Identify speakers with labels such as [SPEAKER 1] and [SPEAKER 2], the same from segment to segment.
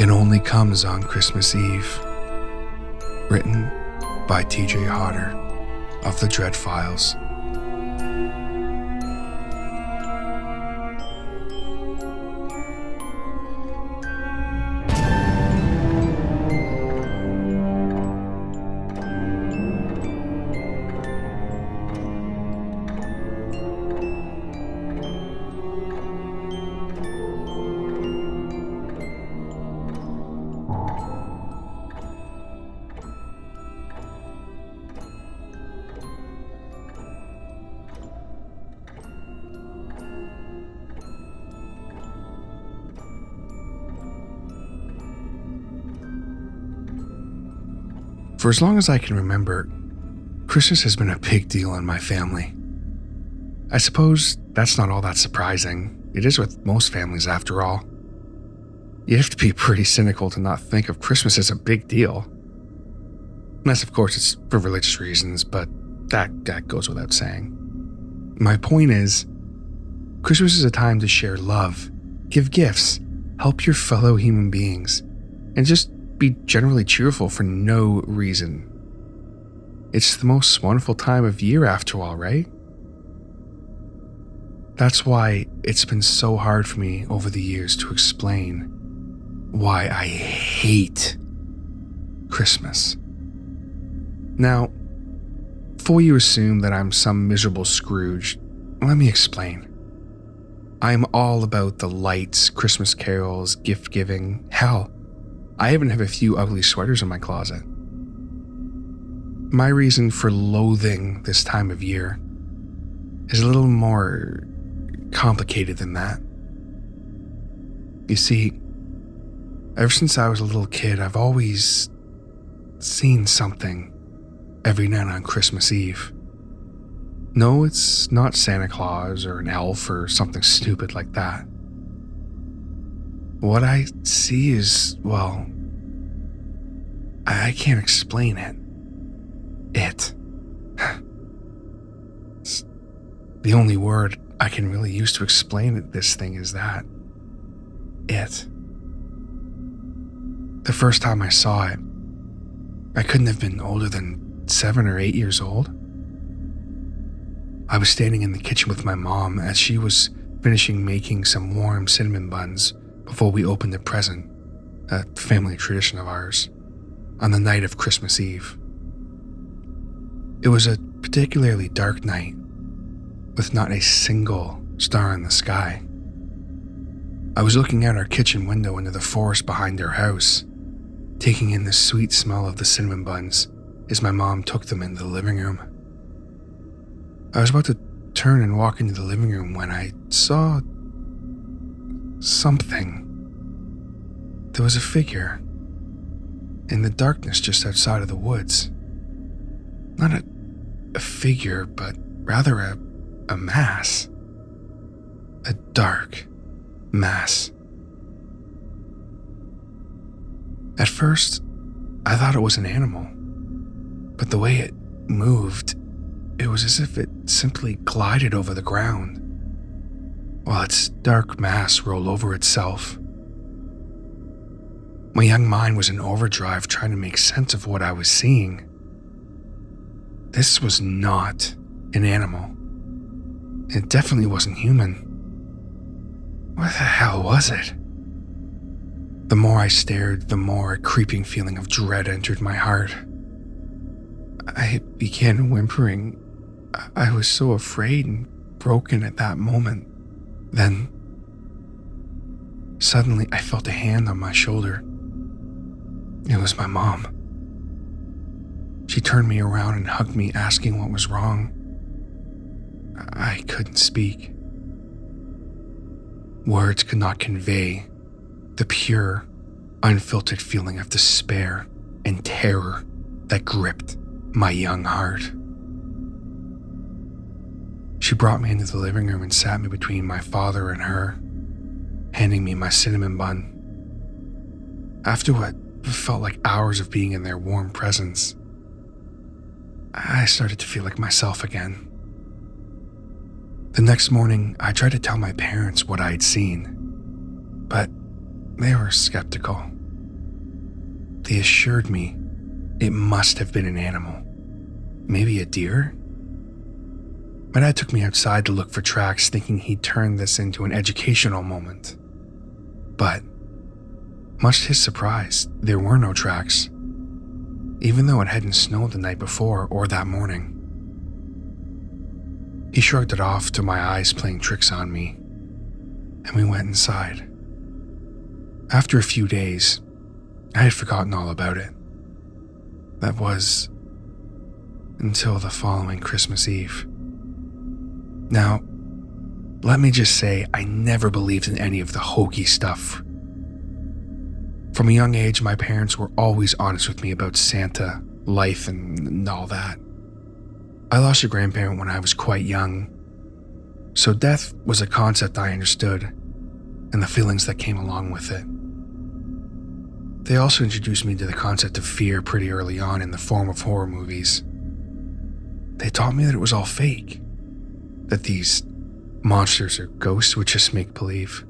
[SPEAKER 1] It Only Comes on Christmas Eve. Written by TJ Hodder of the Dread Files. For as long as I can remember, Christmas has been a big deal in my family. I suppose that's not all that surprising. It is with most families, after all. You have to be pretty cynical to not think of Christmas as a big deal. Unless, of course, it's for religious reasons, but that goes without saying. My point is, Christmas is a time to share love, give gifts, help your fellow human beings, and just be generally cheerful for no reason. It's the most wonderful time of year after all, right? That's why it's been so hard for me over the years to explain why I hate Christmas. Now, before you assume that I'm some miserable Scrooge, let me explain. I'm all about the lights, Christmas carols, gift giving. Hell, I even have a few ugly sweaters in my closet. My reason for loathing this time of year is a little more complicated than that. You see, ever since I was a little kid, I've always seen something every night on Christmas Eve. No, it's not Santa Claus or an elf or something stupid like that. What I see is, well, I can't explain it. It's the only word I can really use to explain this thing is that. It. The first time I saw it, I couldn't have been older than 7 or 8 years old. I was standing in the kitchen with my mom as she was finishing making some warm cinnamon buns before we opened a present, a family tradition of ours, on the night of Christmas Eve. It was a particularly dark night, with not a single star in the sky. I was looking out our kitchen window into the forest behind our house, taking in the sweet smell of the cinnamon buns as my mom took them into the living room. I was about to turn and walk into the living room when I saw something. There was a figure in the darkness just outside of the woods. Not a figure, but rather a mass. A dark mass. At first, I thought it was an animal, but the way it moved, it was as if it simply glided over the ground, while its dark mass rolled over itself. My young mind was in overdrive trying to make sense of what I was seeing. This was not an animal. It definitely wasn't human. What the hell was it? The more I stared, the more a creeping feeling of dread entered my heart. I began whimpering. I was so afraid and broken at that moment. Then, suddenly I felt a hand on my shoulder. It was my mom. She turned me around and hugged me, asking what was wrong. I couldn't speak. Words could not convey the pure, unfiltered feeling of despair and terror that gripped my young heart. She brought me into the living room and sat me between my father and her, handing me my cinnamon bun. After what felt like hours of being in their warm presence, I started to feel like myself again. The next morning, I tried to tell my parents what I had seen, but they were skeptical. They assured me it must have been an animal. Maybe a deer? My dad took me outside to look for tracks, thinking he'd turn this into an educational moment. But, much to his surprise, there were no tracks, even though it hadn't snowed the night before or that morning. He shrugged it off to my eyes playing tricks on me, and we went inside. After a few days, I had forgotten all about it. That was until the following Christmas Eve. Now, let me just say I never believed in any of the hokey stuff. From a young age, my parents were always honest with me about Santa, life, and all that. I lost a grandparent when I was quite young, so death was a concept I understood, and the feelings that came along with it. They also introduced me to the concept of fear pretty early on in the form of horror movies. They taught me that it was all fake, that these monsters or ghosts would just make believe.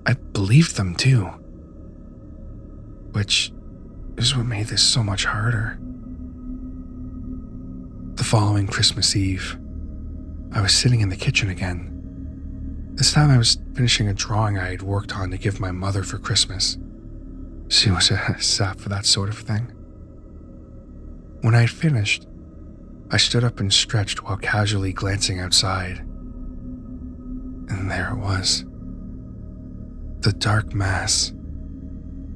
[SPEAKER 1] I believed them too, which is what made this so much harder. The following Christmas Eve, I was sitting in the kitchen again. This time I was finishing a drawing I had worked on to give my mother for Christmas. She was a sap for that sort of thing. When I had finished, I stood up and stretched while casually glancing outside. And there it was. The dark mass,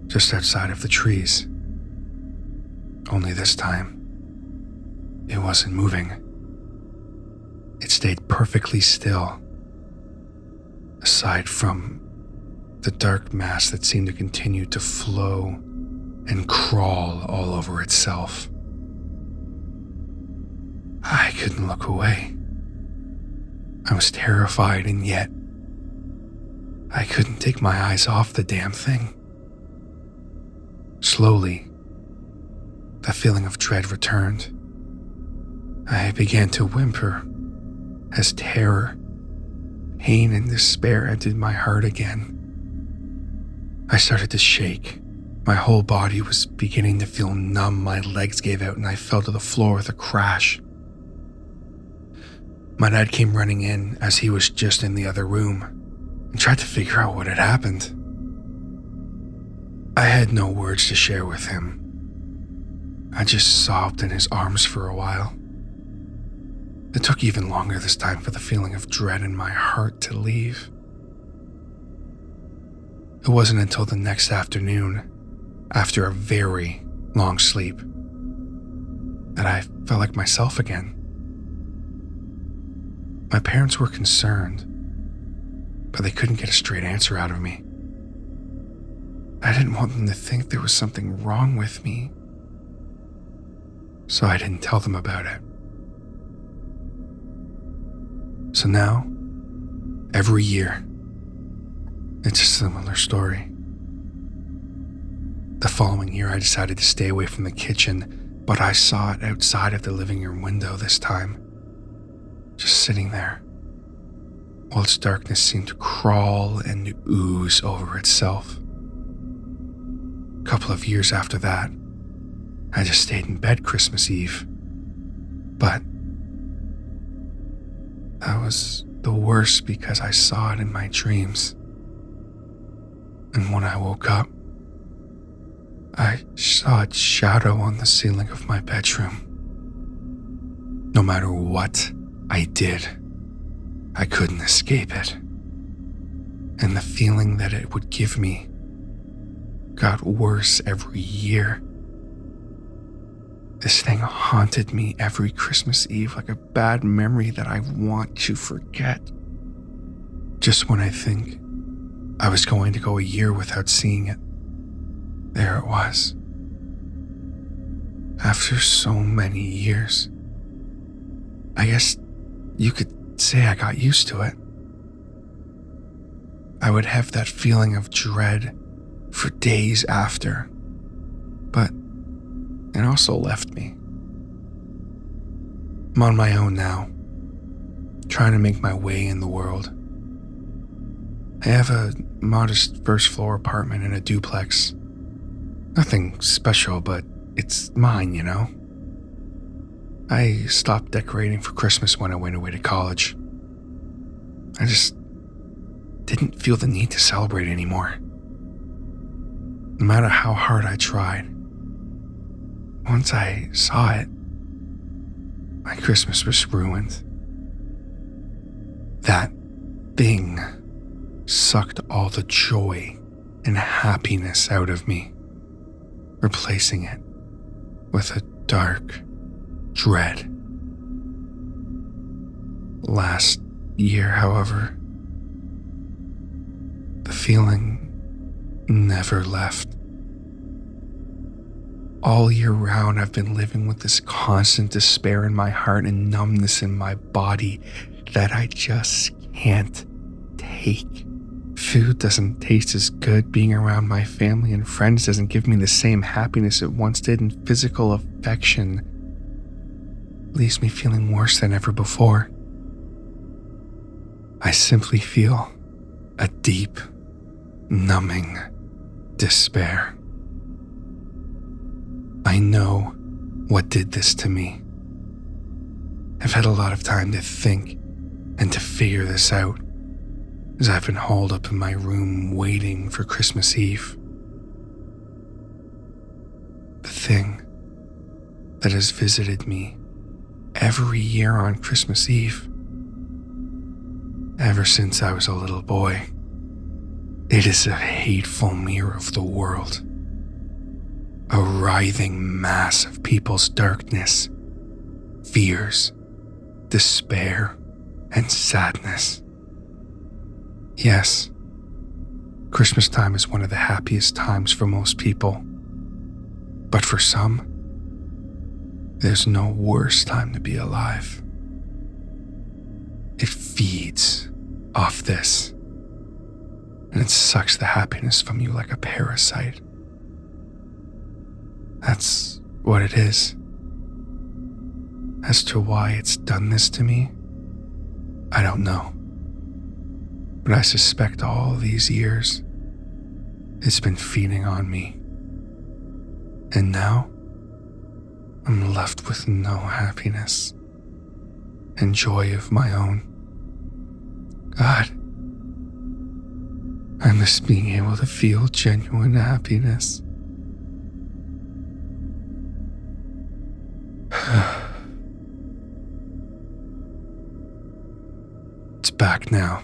[SPEAKER 1] just outside of the trees. Only this time, it wasn't moving. It stayed perfectly still, aside from the dark mass that seemed to continue to flow and crawl all over itself. I couldn't look away. I was terrified, and yet I couldn't take my eyes off the damn thing. Slowly, the feeling of dread returned. I began to whimper as terror, pain, and despair entered my heart again. I started to shake. My whole body was beginning to feel numb. My legs gave out and I fell to the floor with a crash. My dad came running in as he was just in the other room and tried to figure out what had happened. I had no words to share with him. I just sobbed in his arms for a while. It took even longer this time for the feeling of dread in my heart to leave. It wasn't until the next afternoon, after a very long sleep, that I felt like myself again. My parents were concerned, but they couldn't get a straight answer out of me. I didn't want them to think there was something wrong with me, so I didn't tell them about it. So now, every year, it's a similar story. The following year, I decided to stay away from the kitchen, but I saw it outside of the living room window this time, just sitting there, while its darkness seemed to crawl and ooze over itself. A couple of years after that, I just stayed in bed Christmas Eve, but that was the worst because I saw it in my dreams. And when I woke up, I saw its shadow on the ceiling of my bedroom. No matter what I did, I couldn't escape it. And the feeling that it would give me got worse every year. This thing haunted me every Christmas Eve like a bad memory that I want to forget. Just when I think I was going to go a year without seeing it, there it was. After so many years, I guess you could say I got used to it. I would have that feeling of dread for days after, but it also left me. I'm on my own now, trying to make my way in the world. I have a modest first floor apartment in a duplex, Nothing special, but it's mine, you know? I stopped decorating for Christmas when I went away to college. I just didn't feel the need to celebrate anymore. No matter how hard I tried, once I saw it, my Christmas was ruined. That thing sucked all the joy and happiness out of me, replacing it with a dark dread. Last year, however, the feeling never left. All year round, I've been living with this constant despair in my heart and numbness in my body that I just can't take. Food doesn't taste as good. Being around my family and friends doesn't give me the same happiness it once did, and physical affection leaves me feeling worse than ever before. I simply feel a deep, numbing despair. I know what did this to me. I've had a lot of time to think and to figure this out as I've been holed up in my room waiting for Christmas Eve. The thing that has visited me every year on Christmas Eve, ever since I was a little boy, it is a hateful mirror of the world. A writhing mass of people's darkness, fears, despair, and sadness. Yes, Christmas time is one of the happiest times for most people. But for some, there's no worse time to be alive. It feeds off this, and it sucks the happiness from you like a parasite. That's what it is. As to why it's done this to me, I don't know. But I suspect all these years, it's been feeding on me. And now, I'm left with no happiness and joy of my own. God, I miss being able to feel genuine happiness. It's back now.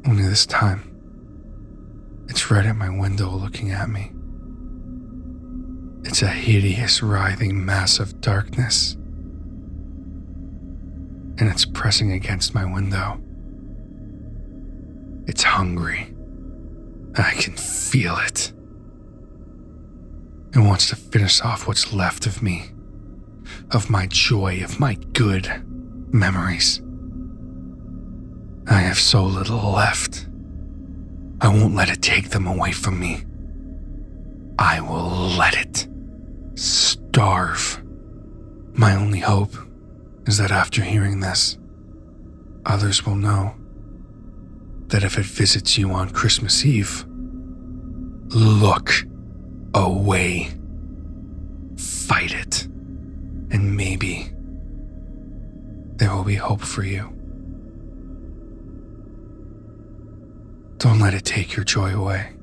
[SPEAKER 1] Only this time, it's right at my window looking at me. It's a hideous, writhing mass of darkness, and it's pressing against my window. It's hungry. I can feel it. It wants to finish off what's left of me, of my joy, of my good memories. I have so little left. I won't let it take them away from me. I will let it starve. My only hope is that after hearing this, others will know that if it visits you on Christmas Eve, look away. Fight it. And maybe there will be hope for you. Don't let it take your joy away.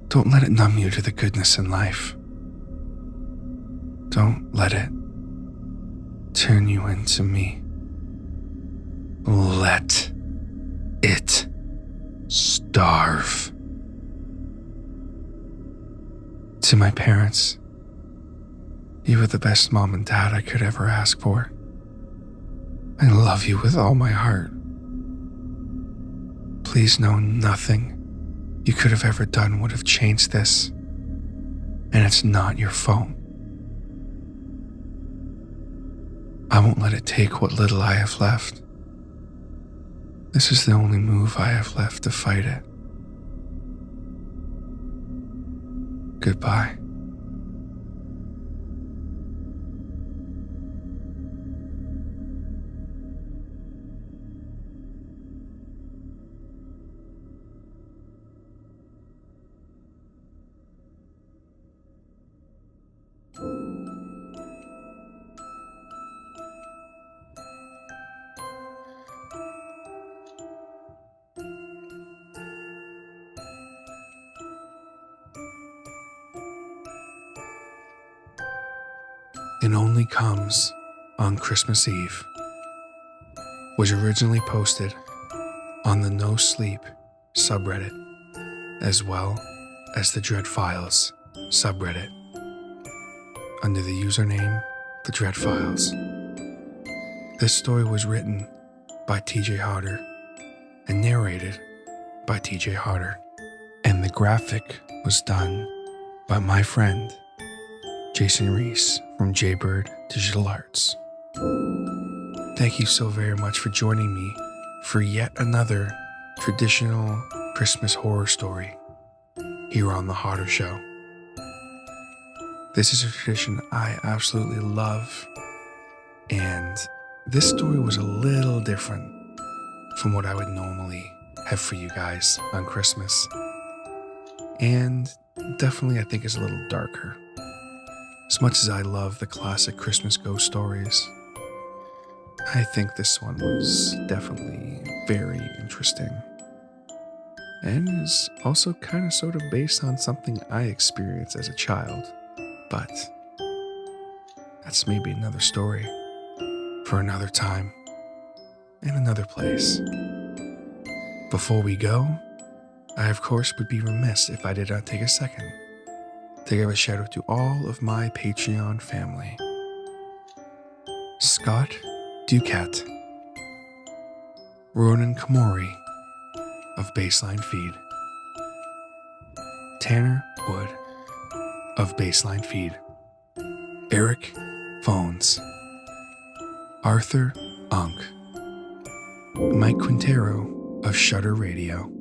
[SPEAKER 1] Don't let it numb you to the goodness in life. Don't let it turn you into me. Let it starve. To my parents, you were the best mom and dad I could ever ask for. I love you with all my heart. Please know nothing you could have ever done would have changed this, and it's not your fault. I won't let it take what little I have left. This is the only move I have left to fight it. Goodbye. and only comes on Christmas Eve was originally posted on the No Sleep subreddit, as well as the Dread Files subreddit, under the username The Dread Files. This story was written by TJ Hodder and narrated by TJ Hodder, and the graphic was done by my friend Jason Reese from Jaybird Digital Arts. Thank you so very much for joining me for yet another traditional Christmas horror story here on the Hodder Show. This is a tradition I absolutely love, and this story was a little different from what I would normally have for you guys on Christmas, and definitely I think is a little darker. As much as I love the classic Christmas ghost stories, I think this one was definitely very interesting, and is also kind of sort of based on something I experienced as a child, but that's maybe another story for another time and another place. Before we go, I of course would be remiss if I did not take a second to give a shout out to all of my Patreon family. Scott Duquette, Ronan Kamori of Baseline Feed, Tanner Wood of Baseline Feed, Eric Phones, Arthur Unk, Mike Quintero of Shudder Radio,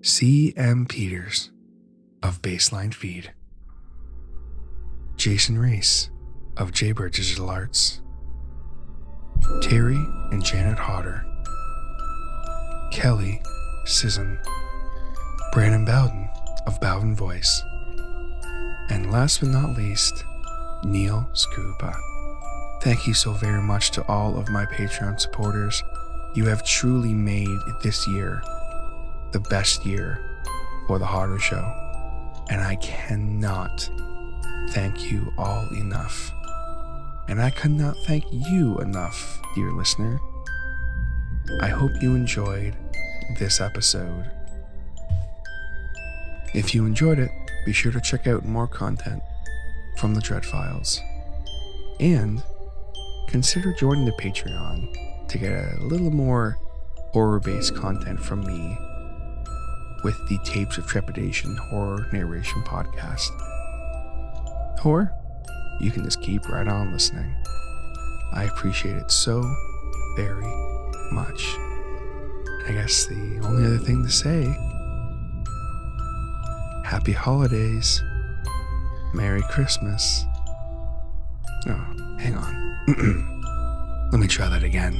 [SPEAKER 1] C.M. Peters of Baseline Feed, Jason Reese of Jaybird Digital Arts, Terry and Janet Hodder, Kelly Sisson, Brandon Bowden of Bowden Voice, and last but not least, Neil Scuba. Thank you so very much to all of my Patreon supporters. You have truly made this year the best year for the Hodder Show, and I cannot thank you all enough. And I could not thank you enough, dear listener. I hope you enjoyed this episode. If you enjoyed it, be sure to check out more content from the Dread Files. And consider joining the Patreon to get a little more horror-based content from me with the Tapes of Trepidation Horror Narration Podcast. Or you can just keep right on listening. I appreciate it so very much. I guess the only other thing to say, Happy Holidays, Merry Christmas. Oh, hang on. Let me try that again.